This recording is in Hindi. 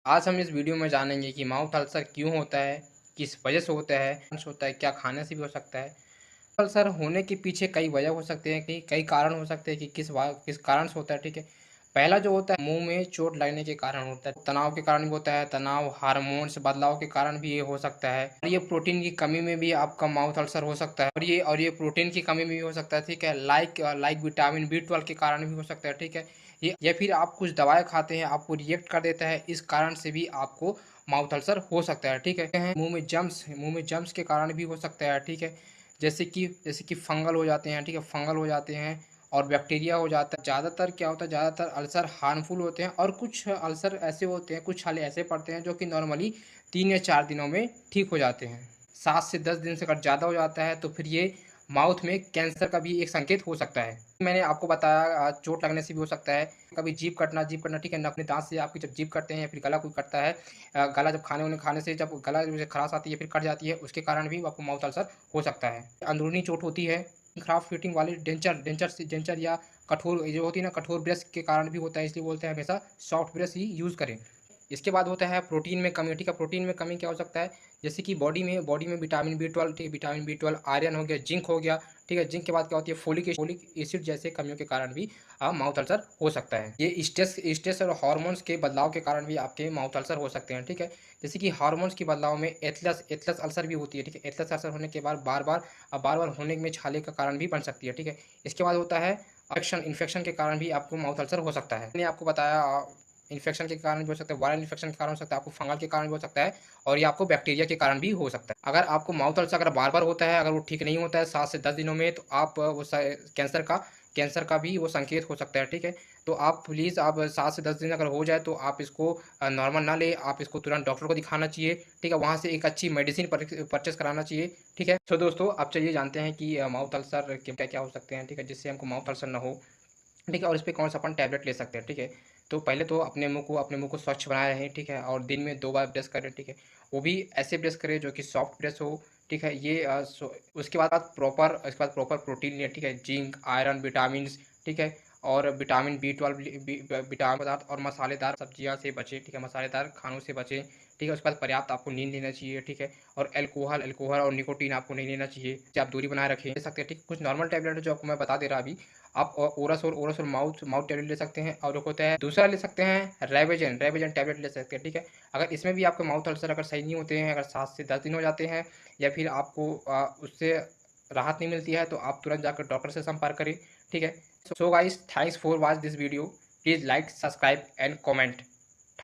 आज हम इस वीडियो में जानेंगे कि माउथ अल्सर क्यों होता है, किस वजह से होता है, क्या खाने से भी हो सकता है। अल्सर होने के पीछे कई वजह हो सकते हैं, कि कई कारण हो सकते हैं कि किस कारण से होता है, ठीक है। पहला जो होता है मुंह में चोट लगने के कारण होता है, तनाव के कारण भी होता है, तनाव हार्मोन्स बदलाव के कारण भी ये हो सकता है। और ये प्रोटीन की कमी में भी आपका माउथ अल्सर हो सकता है, और ये प्रोटीन की कमी में भी हो सकता है, ठीक है। लाइक विटामिन B12 के कारण भी हो सकता है, ठीक है। ये या फिर आप कुछ दवाएं खाते हैं, आपको रिएक्ट कर देता है, इस कारण से भी आपको माउथ अल्सर हो सकता है, ठीक है। मुंह में जम्स के कारण भी हो सकता है, ठीक है। जैसे कि फंगल हो जाते हैं, ठीक है, फंगल हो जाते हैं और बैक्टीरिया हो जाता है। ज़्यादातर क्या होता है, ज़्यादातर अल्सर हार्मफुल होते हैं और कुछ अल्सर ऐसे होते हैं, कुछ छाले ऐसे पड़ते हैं जो कि नॉर्मली 3 या 4 दिनों में ठीक हो जाते हैं। 7 से 10 दिन से अगर ज़्यादा हो जाता है तो फिर ये माउथ में कैंसर का भी एक संकेत हो सकता है। मैंने आपको बताया चोट लगने से भी हो सकता है। कभी जीभ कटना, ठीक है, ना अपने दाँत से आपकी जब जीभ कटते हैं या फिर गला कोई कटता है, गला जब खाने-वाने खाने से जब गला जो है खराश आती है, फिर कट जाती है, उसके कारण भी आपको माउथ अल्सर हो सकता है। अंदरूनी चोट होती है, खराब फिटिंग वाली डेंचर या कठोर जो होती है ना, कठोर ब्रश के कारण भी होता है, इसलिए बोलते हैं हमेशा सॉफ्ट ब्रश ही यूज़ करें। इसके बाद होता है प्रोटीन में कमी, ठीक है। प्रोटीन में कमी क्या हो सकता है, जैसे कि बॉडी में विटामिन B12, ठीक है, विटामिन B12, आयरन हो गया, जिंक हो गया, ठीक है। जिंक के बाद क्या होती है, फोलिक एसिड जैसे कमियों के कारण भी माउथ अल्सर हो सकता है। ये स्ट्रेस और हार्मोन्स के बदलाव के कारण भी आपके माउथ अल्सर हो सकते हैं, ठीक है। जैसे कि हार्मोन्स के बदलाव में एथलस अल्सर भी होती है, ठीक है। एथलस अल्सर होने के बाद बार-बार होने में छाले का कारण भी बन सकती है, ठीक है। इसके बाद होता है इन्फेक्शन के कारण भी आपको माउथ अल्सर हो सकता है। मैंने आपको बताया इन्फेक्शन के कारण भी हो सकता है, वायरल इन्फेक्शन के कारण हो सकता है, आपको फंगल के कारण भी हो सकता है और ये आपको बैक्टीरिया के कारण भी हो सकता है। अगर आपको माउथ अल्सर अगर बार-बार होता है, अगर वो ठीक नहीं होता है 7 से 10 दिनों में, तो आप वो स कैंसर का भी वो संकेत हो सकता है, ठीक है। तो आप प्लीज़ आप 7 से 10 दिन अगर हो जाए तो आप इसको नॉर्मल ना लें, आप इसको तुरंत डॉक्टर को दिखाना चाहिए, ठीक है। वहाँ से एक अच्छी मेडिसिन परचेज़ कराना चाहिए, ठीक है। तो दोस्तों अब चलिए जानते हैं कि माउथ अल्सर के क्या-क्या हो सकते हैं, ठीक है, जिससे हमको माउथ अल्सर ना हो। ठीक है, और इस पे कौन-सा अपन टैबलेट ले सकते हैं, ठीक है। तो पहले तो अपने मुँह को स्वच्छ बनाए रखें, ठीक है, और दिन में 2 बार ब्रश करें, ठीक है। वो भी ऐसे ब्रश करें जो कि सॉफ्ट ब्रश हो, ठीक है। ये उसके बाद प्रॉपर प्रोटीन लें, ठीक है, जिंक, आयरन, विटामिन्स, ठीक है, और विटामिन B12 विटामिन पदार्थ और मसालेदार सब्जियाँ से बचें, ठीक है, मसालेदार खानों से बचें, ठीक है। उसके बाद पर्याप्त आपको नींद लेना चाहिए, ठीक है, और अल्कोहल और निकोटीन आपको नहीं लेना चाहिए, इससे आप दूरी बनाए रखें। ले सकते हैं, ठीक। कुछ नॉर्मल टैबलेट है जो आपको मैं बता दे रहा अभी, आप ओरासोल माउथ माउथ टैबलेट ले सकते हैं, और एक होता है दूसरा ले सकते हैं रेवेजन टैबलेट ले सकते हैं, ठीक है। अगर इसमें भी आपके माउथ अल्सर अगर सही नहीं होते हैं, अगर 7 से 10 दिन हो जाते हैं या फिर आपको उससे राहत नहीं मिलती है, तो आप तुरंत जाकर डॉक्टर से संपर्क करें, ठीक है। So guys, thanks for watch this video. Please like, subscribe and comment.